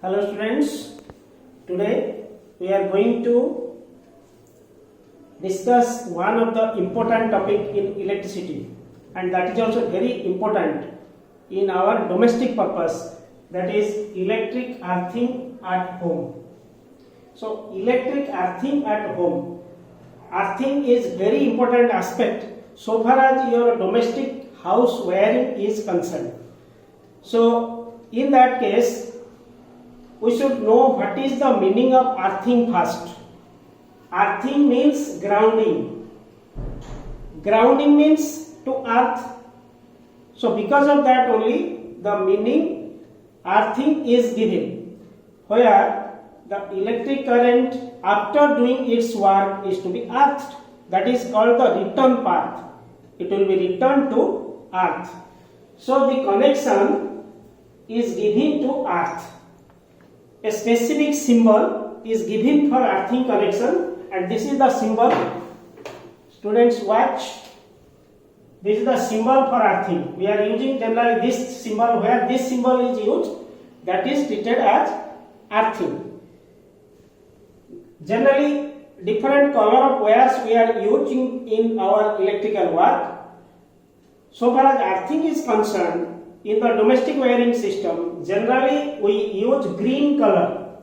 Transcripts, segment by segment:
Hello students, today we are going to discuss one of the important topic in electricity, and that is also very important in our domestic purpose, that is electric earthing at home. So electric earthing at home, earthing is very important aspect so far as your domestic house wiring is concerned. So in that case we should know what is the meaning of earthing first. Earthing means grounding. Grounding means to earth. So because of that only the meaning earthing is given, where the electric current after doing its work is to be earthed. That is called the return path. It will be returned to earth. So the connection is given to earth. A specific symbol is given for earthing connection, and this is the symbol. Students watch. This is the symbol for earthing. We are using generally this symbol. Where this symbol is used, that is treated as earthing. Generally different color of wires we are using in our electrical work. So far as earthing is concerned, in the domestic wiring system, generally we use green color.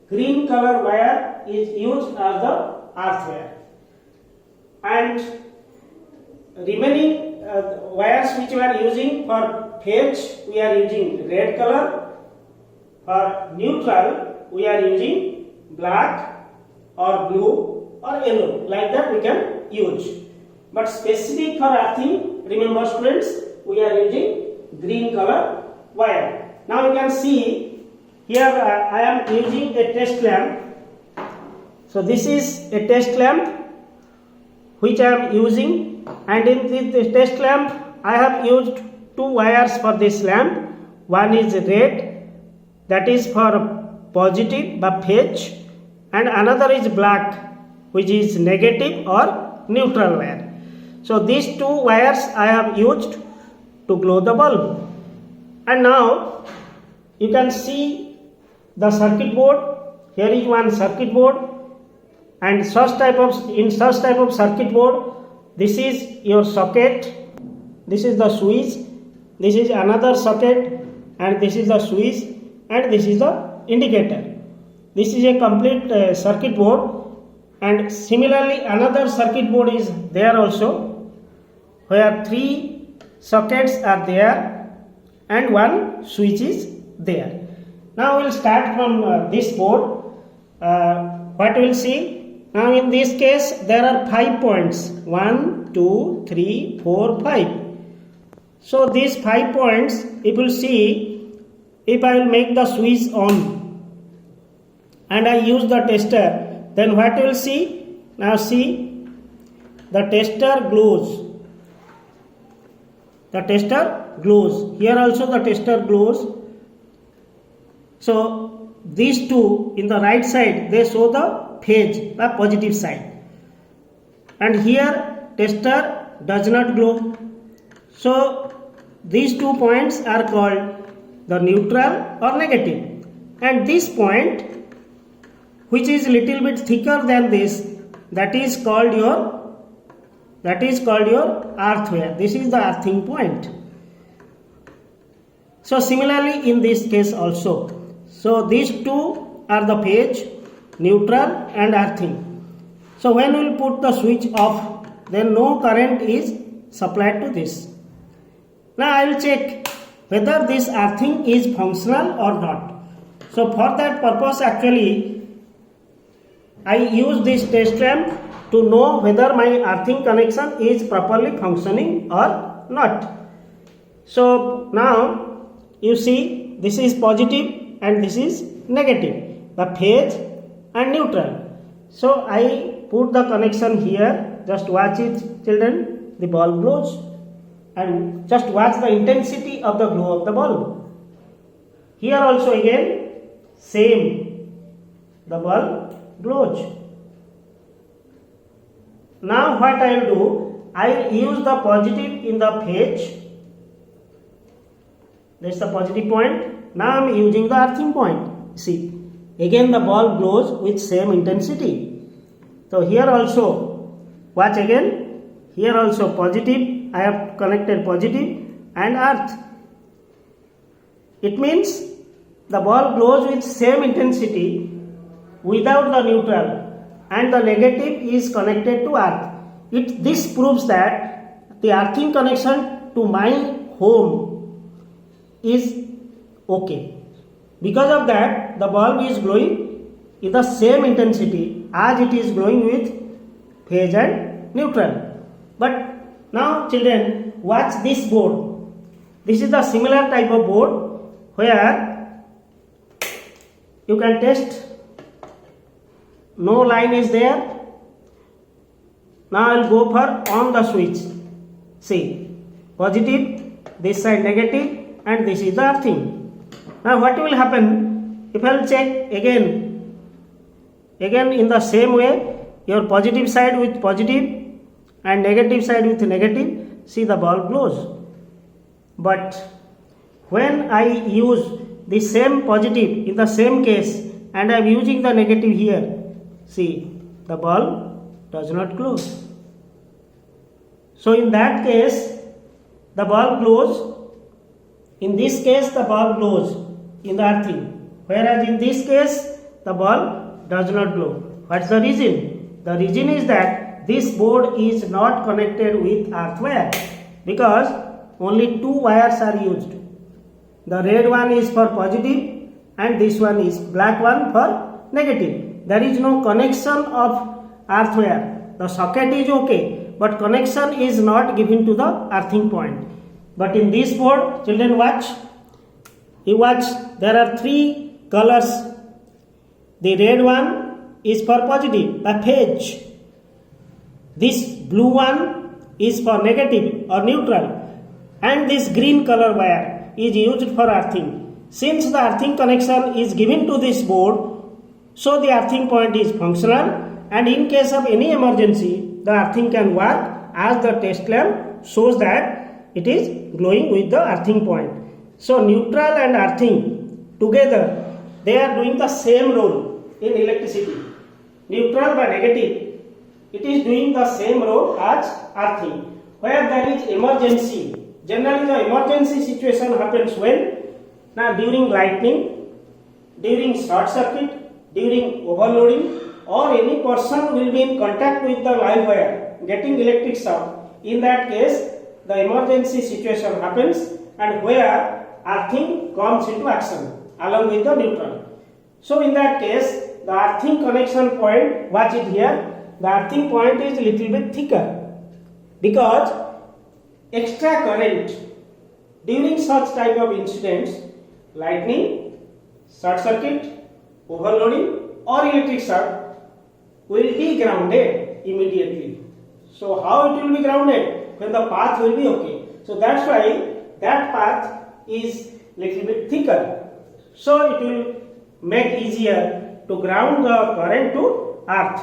Green color wire is used as the earth wire, and remaining wires which we are using for phase, we are using red color. For neutral, we are using black or blue or yellow. Like that we can use. But specific for earthing, remember students, we are using green color wire. Now you can see here I am using a test lamp. So this is a test lamp which I am using, and in this test lamp I have used two wires for this lamp. One is red, that is for positive the phase, and another is black, which is negative or neutral wire. So these two wires I have used to glow the bulb. And now you can see the circuit board. Here is one circuit board, and in such type of circuit board, this is your socket, this is the switch, this is another socket, and this is the switch, and this is the indicator. This is a complete circuit board. And similarly another circuit board is there also, where three sockets are there and one switch is there. Now we will start from this board. What we will see, now in this case there are 5 points, 1, 2, 3, 4, 5. So these 5 points, if you see, if I will make the switch on and I use the tester, then what you will see, now see, the tester glows. The tester glows. Here also the tester glows. So these two in the right side, they show the phase, the positive side. And here tester does not glow. So these 2 points are called the neutral or negative. And this point, which is little bit thicker than this, that is called your earth wire. This is the earthing point. So similarly in this case also, so these two are the phase, neutral and earthing. So when we will put the switch off, then no current is supplied to this. Now I will check whether this earthing is functional or not. So for that purpose actually I use this test lamp to know whether my earthing connection is properly functioning or not. So now you see, this is positive and this is negative, the phase and neutral. So I put the connection here. Just watch it, children. The bulb glows, and just watch the intensity of the glow of the bulb. Here also again same, the bulb glows. Now what I will do, I will use the positive in the phase That's the positive point. Now I am using the earthing point. See, again the bulb glows with same intensity. So here also, watch again. Here also positive. I have connected positive and earth. It means the bulb glows with same intensity without the neutral, and the negative is connected to earth. This proves that the earthing connection to my home is okay. Because of that, the bulb is glowing in the same intensity as it is glowing with phase and neutral. But now children, watch this board. This is the similar type of board where you can test. No line is there. Now I will go for on the switch. See, positive, this side negative, and this is the earthing. Now what will happen if I will check again in the same way, your positive side with positive and negative side with negative, see the bulb glows. But when I use the same positive in the same case and I am using the negative here, see the bulb does not glow. So in that case the bulb glows. In this case the bulb glows in the earthing, whereas in this case the bulb does not glow. What's the reason? The reason is that this board is not connected with earth wire, because only two wires are used. The red one is for positive and this one is black one for negative. There is no connection of earth wire. The socket is okay, but connection is not given to the earthing point. But in this board, children watch. You watch, there are three colors. The red one is for positive, the phase. This blue one is for negative or neutral. And this green color wire is used for earthing. Since the earthing connection is given to this board, so the earthing point is functional, and in case of any emergency, the earthing can work as the test lamp shows that it is glowing with the earthing point. So neutral and earthing together, they are doing the same role in electricity. Neutral by negative, it is doing the same role as earthing. Where there is emergency, generally the emergency situation happens when? Now during lightning, during short circuit, during overloading, or any person will be in contact with the live wire getting electric shock. In that case, the emergency situation happens, and where earthing comes into action along with the neutral. So in that case, the earthing connection point, watch it here, the earthing point is little bit thicker, because extra current during such type of incidents, lightning, short circuit, overloading or electric shock, will be grounded immediately. So how it will be grounded? When the path will be okay. So that's why that path is little bit thicker. So it will make easier to ground the current to earth.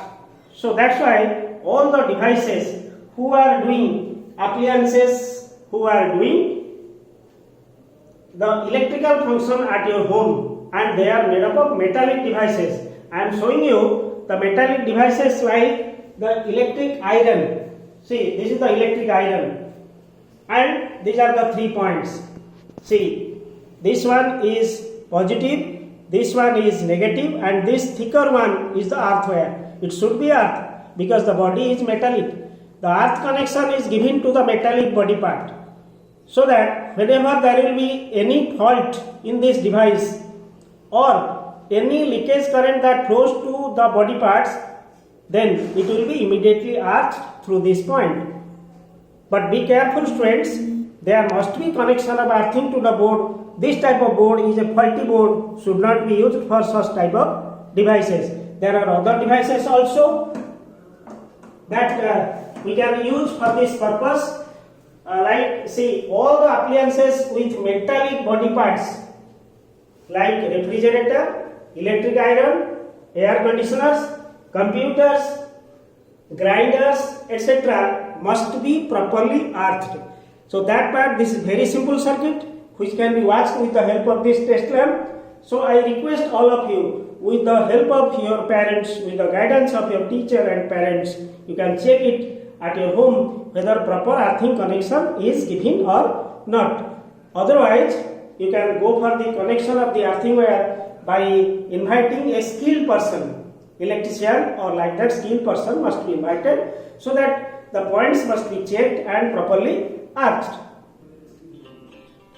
So that's why all the devices who are doing appliances, who are doing the electrical function at your home, and they are made up of metallic devices. I am showing you the metallic devices like the electric iron. See, this is the electric iron, and these are the 3 points. See, this one is positive, this one is negative, and this thicker one is the earth wire. It should be earth because the body is metallic. The earth connection is given to the metallic body part, so that whenever there will be any fault in this device or any leakage current that flows to the body parts, then it will be immediately earthed through this point. But be careful students, there must be connection of earthing to the board. This type of board is a faulty board, should not be used for such type of devices. There are other devices also that we can use for this purpose, like see all the appliances with metallic body parts like refrigerator, electric iron, air conditioners, computers, grinders, etc. must be properly earthed. So that part, this is very simple circuit which can be watched with the help of this test lamp. So I request all of you, with the help of your parents, with the guidance of your teacher and parents, you can check it at your home whether proper earthing connection is given or not. Otherwise, you can go for the connection of the earthing wire by inviting a skilled person, electrician or like that skilled person must be invited, so that the points must be checked and properly earthed.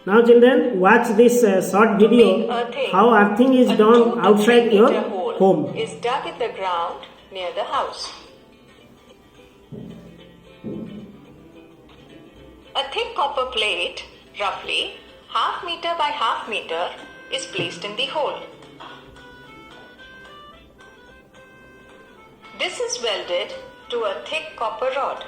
Now children, watch this short video how earthing is done outside your home. Is dug in the ground near the house. A thick copper plate, roughly half meter by half meter, is placed in the hole. This is welded to a thick copper rod.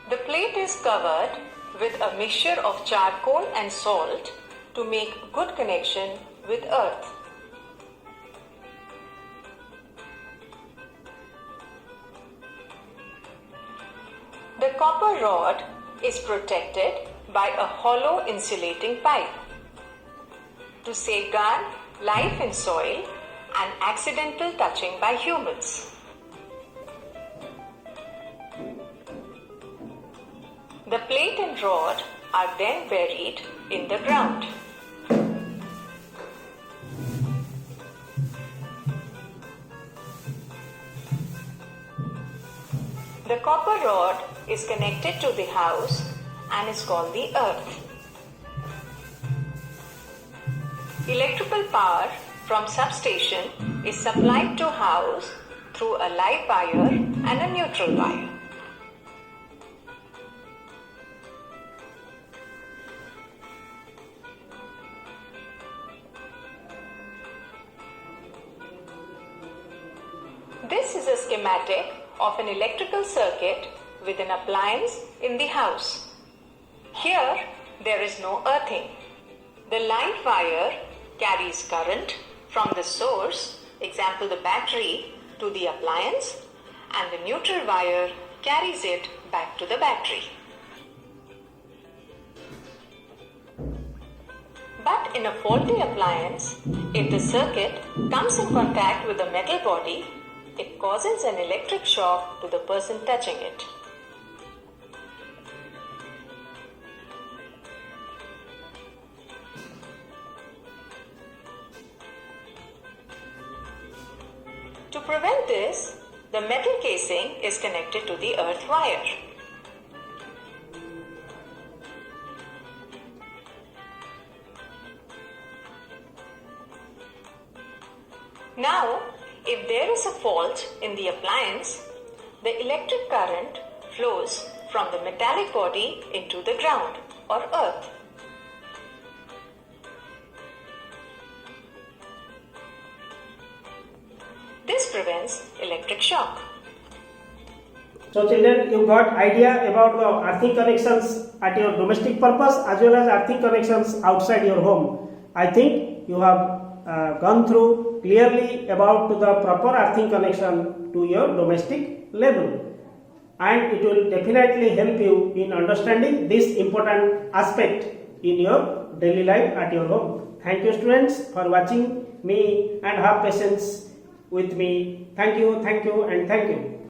The plate is covered with a mixture of charcoal and salt to make good connection with earth. The copper rod is protected by a hollow insulating pipe to safeguard life in soil and accidental touching by humans. The plate and rod are then buried in the ground. The copper rod is connected to the house and is called the earth. Electrical power from substation is supplied to house through a live wire and a neutral wire. This is a schematic of an electrical circuit with an appliance in the house. Here, there is no earthing. The live wire carries current from the source, example the battery, to the appliance, and the neutral wire carries it back to the battery. But in a faulty appliance, if the circuit comes in contact with the metal body, it causes an electric shock to the person touching it. To prevent this, the metal casing is connected to the earth wire. Now, if there is a fault in the appliance, the electric current flows from the metallic body into the ground or earth. This prevents electric shock. So children, you got idea about the earthing connections at your domestic purpose as well as earthing connections outside your home. I think you have gone through clearly about the proper earthing connection to your domestic level, and it will definitely help you in understanding this important aspect in your daily life at your home. Thank you students for watching me and have patience with me. Thank you and thank you.